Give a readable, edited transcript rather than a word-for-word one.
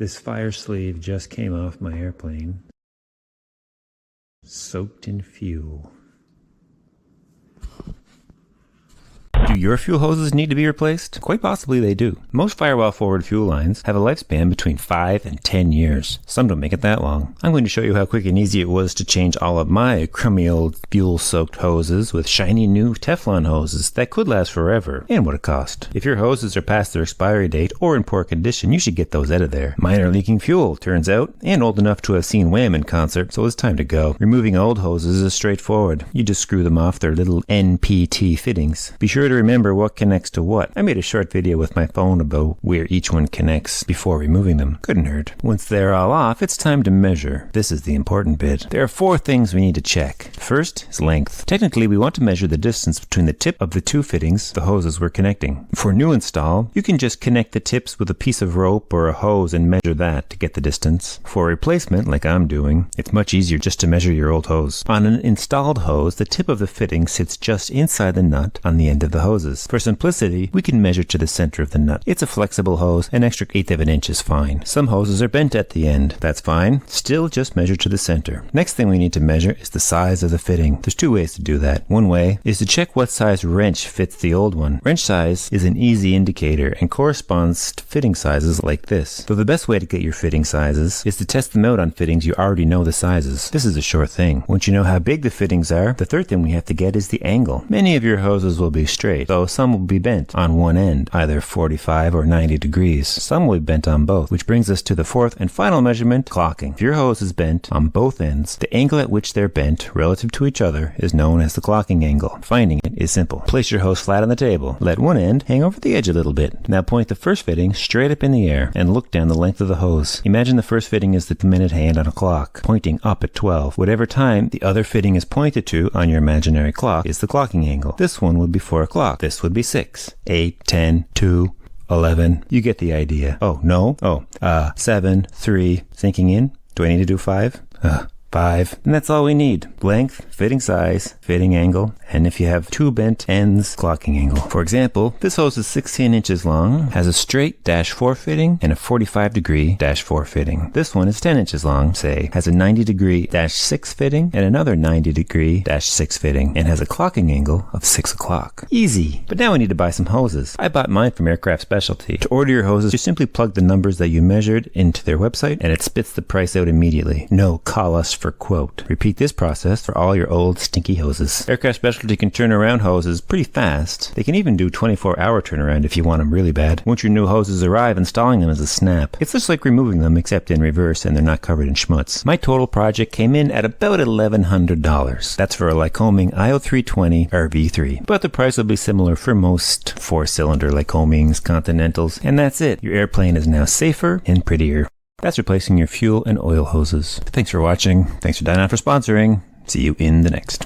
This fire sleeve just came off my airplane, soaked in fuel. Do your fuel hoses need to be replaced? Quite possibly they do. Most firewall-forward fuel lines have a lifespan between 5 and 10 years. Some don't make it that long. I'm going to show you how quick and easy it was to change all of my crummy old fuel-soaked hoses with shiny new Teflon hoses that could last forever, and what it cost. If your hoses are past their expiry date or in poor condition, you should get those out of there. Mine are leaking fuel, turns out, and old enough to have seen Wham in concert, so it's time to go. Removing old hoses is straightforward. You just screw them off their little NPT fittings. Be sure to remember what connects to what. I made a short video with my phone about where each one connects before removing them. Couldn't hurt. Once they're all off, it's time to measure. This is the important bit. There are 4 things we need to check. First is length. Technically, we want to measure the distance between the tip of the 2 fittings the hoses we're connecting. For new install, you can just connect the tips with a piece of rope or a hose and measure that to get the distance. For replacement, like I'm doing, it's much easier just to measure your old hose. On an installed hose, the tip of the fitting sits just inside the nut on the end of the hoses. For simplicity, we can measure to the center of the nut. It's a flexible hose, an extra 1/8 of an inch is fine. Some hoses are bent at the end. That's fine. Still just measure to the center. Next thing we need to measure is the size of the fitting. There's 2 ways to do that. One way is to check what size wrench fits the old one. Wrench size is an easy indicator and corresponds to fitting sizes like this. So the best way to get your fitting sizes is to test them out on fittings you already know the sizes. This is a sure thing. Once you know how big the fittings are, the third thing we have to get is the angle. Many of your hoses will be straight, though some will be bent on one end, either 45 or 90 degrees. Some will be bent on both, which brings us to the 4th and final measurement, clocking. If your hose is bent on both ends, the angle at which they're bent relative to each other is known as the clocking angle. Finding it is simple. Place your hose flat on the table. Let one end hang over the edge a little bit. Now point the first fitting straight up in the air and look down the length of the hose. Imagine the first fitting is the minute hand on a clock, pointing up at 12. Whatever time the other fitting is pointed to on your imaginary clock is the clocking angle. This one would be 4 o'clock. This would be 6, 8, 10, 2, 11. You get the idea. Oh, no? 7, 3. Sinking in? Do I need to do 5? 5. And that's all we need. Length, fitting size, fitting angle, and if you have 2 bent ends, clocking angle. For example, this hose is 16 inches long, has a straight -4 fitting and a 45 degree -4 fitting. This one is 10 inches long, say, has a 90 degree -6 fitting and another 90 degree -6 fitting, and has a clocking angle of 6 o'clock. Easy. But now we need to buy some hoses. I bought mine from Aircraft Specialty. To order your hoses, you simply plug the numbers that you measured into their website and it spits the price out immediately. No call us for quote. Repeat this process for all your old stinky hoses. Aircraft Specialty can turn around hoses pretty fast. They can even do 24-hour turnaround if you want them really bad. Once your new hoses arrive, installing them is a snap. It's just like removing them except in reverse and they're not covered in schmutz. My total project came in at about $1,100. That's for a Lycoming IO320 RV3. But the price will be similar for most 4-cylinder Lycomings, Continentals, and that's it. Your airplane is now safer and prettier. That's replacing your fuel and oil hoses. Thanks for watching. Thanks for Dynon for sponsoring. See you in the next.